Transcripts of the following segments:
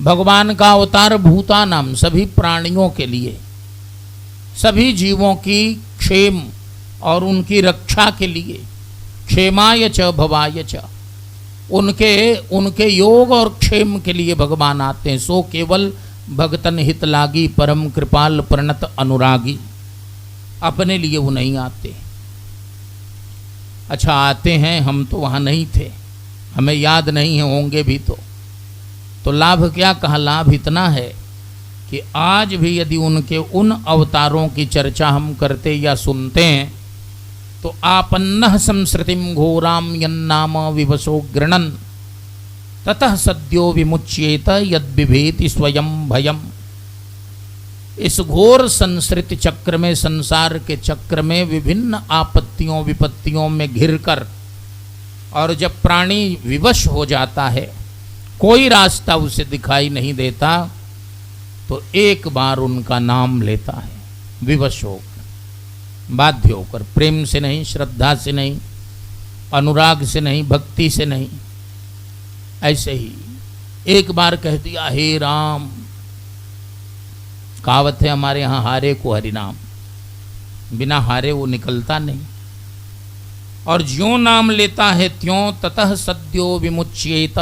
भगवान का अवतार भूतानाम, सभी प्राणियों के लिए, सभी जीवों की क्षेम और उनकी रक्षा के लिए, क्षेमाय च भवाय च, उनके योग और क्षेम के लिए भगवान आते हैं। सो केवल भगतन हित लागी, परम कृपाल प्रणत अनुरागी, अपने लिए वो नहीं आते। अच्छा आते हैं, हम तो वहाँ नहीं थे, हमें याद नहीं है, होंगे भी तो लाभ क्या कहा? लाभ इतना है कि आज भी यदि उनके उन अवतारों की चर्चा हम करते या सुनते हैं तो आपन्नः संसृतिम घोराम यन्नाम विवशो गृणन् ततः सद्यो विमुच्येत यद्बिभेति स्वयं भयम्। इस घोर संसृति चक्र में, संसार के चक्र में विभिन्न आपत्तियों विपत्तियों में घिरकर, और जब प्राणी विवश हो जाता है, कोई रास्ता उसे दिखाई नहीं देता, तो एक बार उनका नाम लेता है, विवश होकर, बाध्य होकर, प्रेम से नहीं, श्रद्धा से नहीं, अनुराग से नहीं, भक्ति से नहीं, ऐसे ही एक बार कह दिया हे राम। कहावत है हमारे यहाँ, हारे को हरिनाम, बिना हारे वो निकलता नहीं। और ज्यों नाम लेता है त्यों ततः सद्यो विमुच्येत,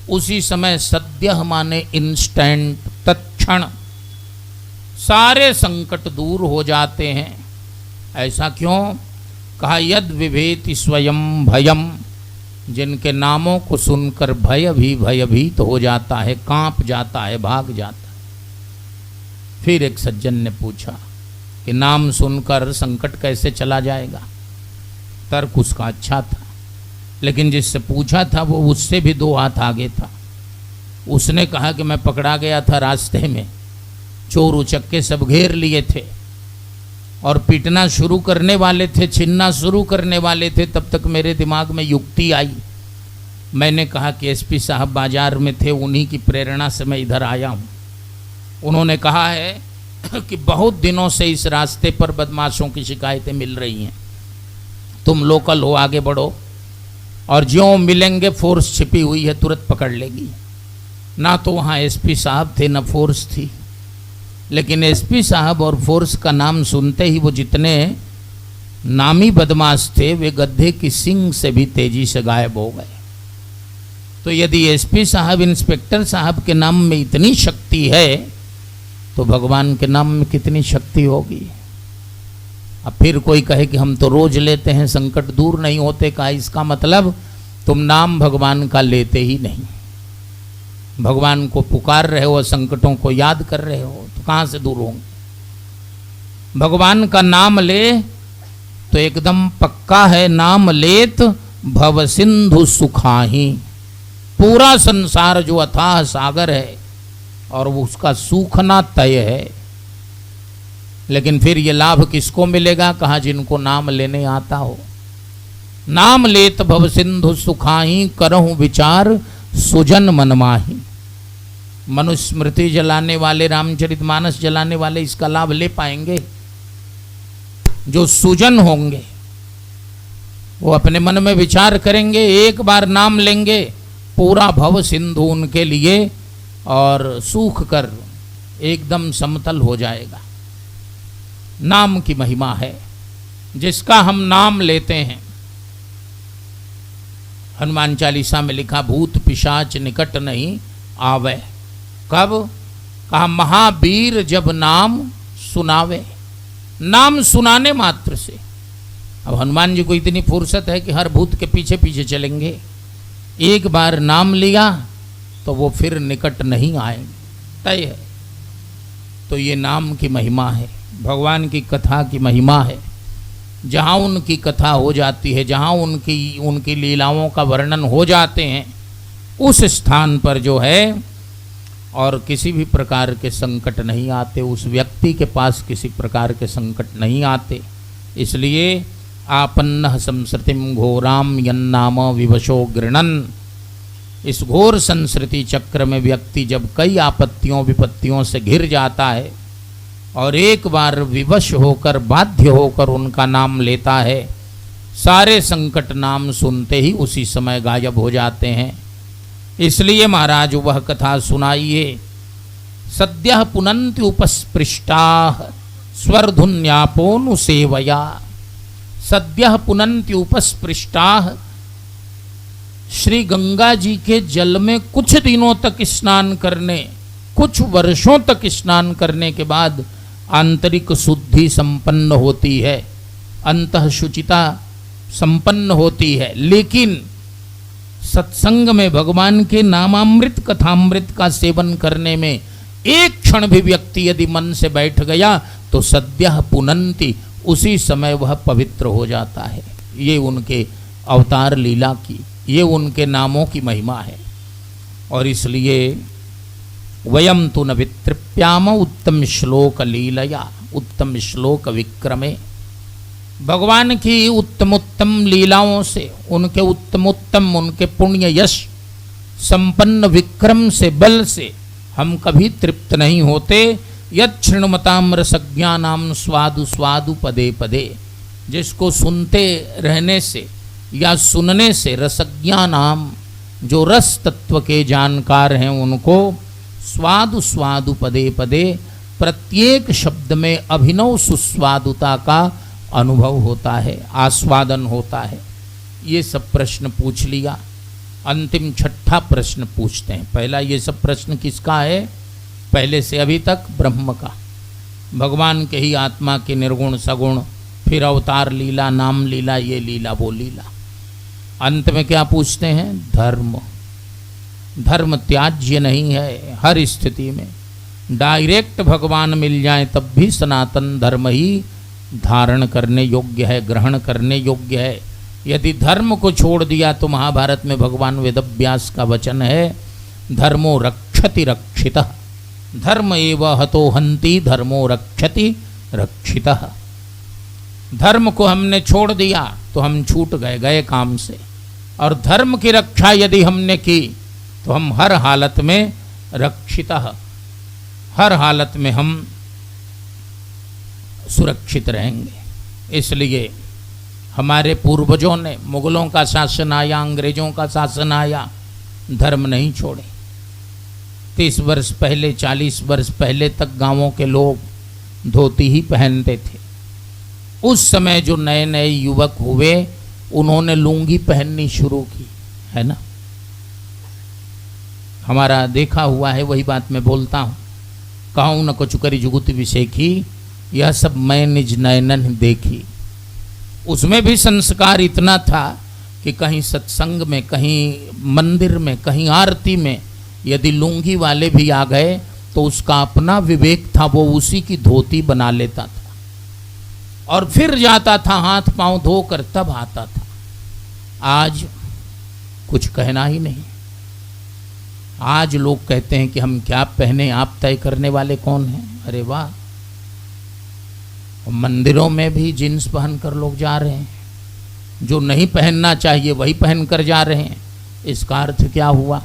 उसी समय सद्य माने इंस्टेंट, तत्क्षण सारे संकट दूर हो जाते हैं। ऐसा क्यों? कहा यद विभेति स्वयं भयम, जिनके नामों को सुनकर भय भी भयभीत हो जाता है, कांप जाता है, भाग जाता है। फिर एक सज्जन ने पूछा कि नाम सुनकर संकट कैसे चला जाएगा? तर्क उसका अच्छा था, लेकिन जिससे पूछा था वो उससे भी 2 हाथ आगे था। उसने कहा कि मैं पकड़ा गया था रास्ते में, चोर उचक्के सब घेर लिए थे और पीटना शुरू करने वाले थे, छीनना शुरू करने वाले थे। तब तक मेरे दिमाग में युक्ति आई, मैंने कहा कि एसपी साहब बाजार में थे, उन्हीं की प्रेरणा से मैं इधर आया हूँ। उन्होंने कहा है कि बहुत दिनों से इस रास्ते पर बदमाशों की शिकायतें मिल रही हैं, तुम लोकल हो, आगे बढ़ो, और ज्यों मिलेंगे फोर्स छिपी हुई है, तुरंत पकड़ लेगी। ना तो वहाँ एसपी साहब थे, ना फोर्स थी, लेकिन एसपी साहब और फोर्स का नाम सुनते ही वो जितने नामी बदमाश थे, वे गड्ढे की सींग से भी तेजी से गायब हो गए। तो यदि एसपी साहब, इंस्पेक्टर साहब के नाम में इतनी शक्ति है, तो भगवान के नाम में कितनी शक्ति होगी। अब फिर कोई कहे कि हम तो रोज लेते हैं, संकट दूर नहीं होते, का इसका मतलब तुम नाम भगवान का लेते ही नहीं। भगवान को पुकार रहे हो, संकटों को याद कर रहे हो, तो कहाँ से दूर होंगे? भगवान का नाम ले तो एकदम पक्का है, नाम लेत भव सिंधु सुखाही। पूरा संसार जो अथाह सागर है और उसका सूखना तय है। लेकिन फिर ये लाभ किसको मिलेगा? कहा जिनको नाम लेने आता हो। नाम लेत भव सिंधु सुखाही, करहु विचार सुजन मनमाही। मनुस्मृति जलाने वाले, रामचरितमानस जलाने वाले इसका लाभ ले पाएंगे? जो सुजन होंगे वो अपने मन में विचार करेंगे, एक बार नाम लेंगे, पूरा भव सिंधु उनके लिए और सूख कर एकदम समतल हो जाएगा। नाम की महिमा है, जिसका हम नाम लेते हैं। हनुमान चालीसा में लिखा, भूत पिशाच निकट नहीं आवे। कब? कहा महावीर जब नाम सुनावे। नाम सुनाने मात्र से। अब हनुमान जी को इतनी फुर्सत है कि हर भूत के पीछे पीछे चलेंगे। एक बार नाम लिया तो वो फिर निकट नहीं आएंगे, तय है। तो ये नाम की महिमा है, भगवान की कथा की महिमा है। जहाँ उनकी कथा हो जाती है, जहाँ उनकी लीलाओं का वर्णन हो जाते हैं, उस स्थान पर जो है और किसी भी प्रकार के संकट नहीं आते, उस व्यक्ति के पास किसी प्रकार के संकट नहीं आते। इसलिए आपन्नः संसृतिम घोराम यन्नाम विवशो गृणन्। इस घोर संस्कृति चक्र में व्यक्ति जब कई आपत्तियों विपत्तियों से घिर जाता है और एक बार विवश होकर, बाध्य होकर उनका नाम लेता है, सारे संकट नाम सुनते ही उसी समय गायब हो जाते हैं। इसलिए महाराज वह कथा सुनाइए। सद्यः पुनन्ति उपस्पृष्टाः स्वर्धुन्यापोनुसेवया। सद्यः पुनन्ति उपस्पृष्टाः, श्री गंगा जी के जल में कुछ दिनों तक स्नान करने, कुछ वर्षों तक स्नान करने के बाद आंतरिक शुद्धि संपन्न होती है, अंतः शुचिता संपन्न होती है। लेकिन सत्संग में भगवान के नामामृत कथामृत का सेवन करने में एक क्षण भी व्यक्ति यदि मन से बैठ गया तो सद्यः पुनन्ति, उसी समय वह पवित्र हो जाता है। ये उनके अवतार लीला की, ये उनके नामों की महिमा है। और इसलिए वयम तु न वितृप्याम उत्तम श्लोक लीलया उत्तम श्लोक विक्रमे। भगवान की उत्तम उत्तम लीलाओं से, उनके उत्तम उत्तम, उनके पुण्य यश संपन्न विक्रम से, बल से हम कभी तृप्त नहीं होते। यत् क्षृणमताम रसज्ञानाम स्वादु स्वादु पदे पदे, जिसको सुनते रहने से या सुनने से, रसज्ञानाम, जो रस तत्व के जानकार हैं उनको स्वादु स्वादु पदे पदे, प्रत्येक शब्द में अभिनव सुस्वादुता का अनुभव होता है, आस्वादन होता है। ये सब प्रश्न पूछ लिया। अंतिम छठा प्रश्न पूछते हैं। पहला ये सब प्रश्न किसका है? पहले से अभी तक ब्रह्म का, भगवान के ही आत्मा के निर्गुण सगुण, फिर अवतार लीला, नाम लीला, ये लीला वो लीला। अंत में क्या पूछते हैं? धर्म। धर्म त्याज्य नहीं है हर स्थिति में। डायरेक्ट भगवान मिल जाए तब भी सनातन धर्म ही धारण करने योग्य है, ग्रहण करने योग्य है। यदि धर्म को छोड़ दिया तो महाभारत में भगवान वेदव्यास का वचन है, धर्मो रक्षति रक्षितः, धर्म एव हतो हन्ति धर्मो रक्षति रक्षितः। धर्म को हमने छोड़ दिया तो हम छूट गए काम से, और धर्म की रक्षा यदि हमने की तो हम हर हालत में रक्षितः, हर हालत में हम सुरक्षित रहेंगे। इसलिए हमारे पूर्वजों ने, मुगलों का शासन आया, अंग्रेजों का शासन आया, धर्म नहीं छोड़े। 30 वर्ष पहले, 40 वर्ष पहले तक गांवों के लोग धोती ही पहनते थे। उस समय जो नए नए युवक हुए उन्होंने लुंगी पहननी शुरू की, है ना। हमारा देखा हुआ है, वही बात मैं बोलता हूँ। कहूँ न कचुकरी जुगुत विषय की, यह सब मैं निज नयनन देखी। उसमें भी संस्कार इतना था कि कहीं सत्संग में, कहीं मंदिर में, कहीं आरती में यदि लुंगी वाले भी आ गए तो उसका अपना विवेक था, वो उसी की धोती बना लेता था और फिर जाता था हाथ पांव धोकर, तब आता था। आज कुछ कहना ही नहीं। आज लोग कहते हैं कि हम क्या पहने, आप तय करने वाले कौन हैं। अरे वाह, मंदिरों में भी जीन्स पहनकर लोग जा रहे हैं, जो नहीं पहनना चाहिए वही पहनकर जा रहे हैं। इसका अर्थ क्या हुआ?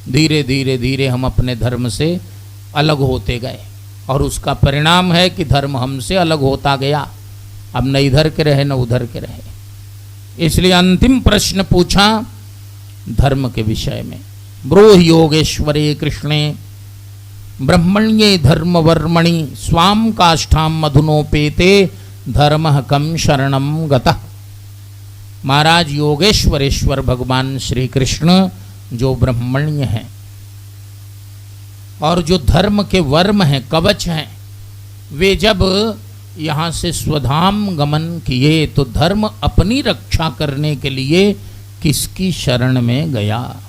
धीरे धीरे धीरे हम अपने धर्म से अलग होते गए, और उसका परिणाम है कि धर्म हमसे अलग होता गया। अब न इधर के रहे न उधर के रहे। इसलिए अंतिम प्रश्न पूछा धर्म के विषय में। ब्रूहि योगेश्वरे कृष्णे ब्रह्मण्ये धर्म वर्मणि स्वाम काष्ठाम मधुनोपेते धर्मः कम शरणम गतः। महाराज योगेश्वरेश्वर भगवान श्री कृष्ण जो ब्रह्मण्य हैं और जो धर्म के वर्म हैं, कवच हैं, वे जब यहाँ से स्वधाम गमन किए तो धर्म अपनी रक्षा करने के लिए किसकी शरण में गया?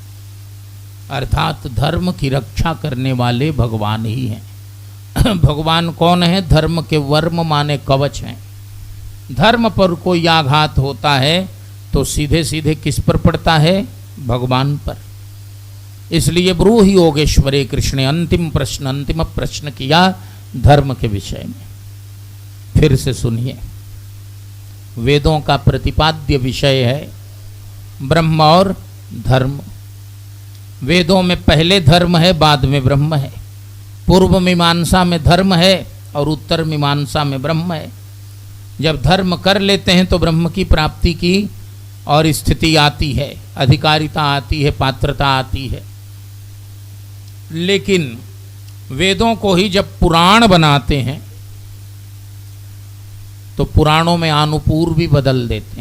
अर्थात धर्म की रक्षा करने वाले भगवान ही हैं। भगवान कौन है? धर्म के वर्म माने कवच हैं। धर्म पर कोई आघात होता है तो सीधे सीधे किस पर पड़ता है? भगवान पर। इसलिए ब्रूहि योगेश्वरे कृष्ण, अंतिम प्रश्न किया धर्म के विषय में। फिर से सुनिए, वेदों का प्रतिपाद्य विषय है ब्रह्म और धर्म। वेदों में पहले धर्म है, बाद में ब्रह्म है। पूर्व मीमांसा में धर्म है और उत्तर मीमांसा में ब्रह्म है। जब धर्म कर लेते हैं तो ब्रह्म की प्राप्ति की और स्थिति आती है, अधिकारिता आती है, पात्रता आती है। लेकिन वेदों को ही जब पुराण बनाते हैं तो पुराणों में अनुपूर भी बदल देते हैं।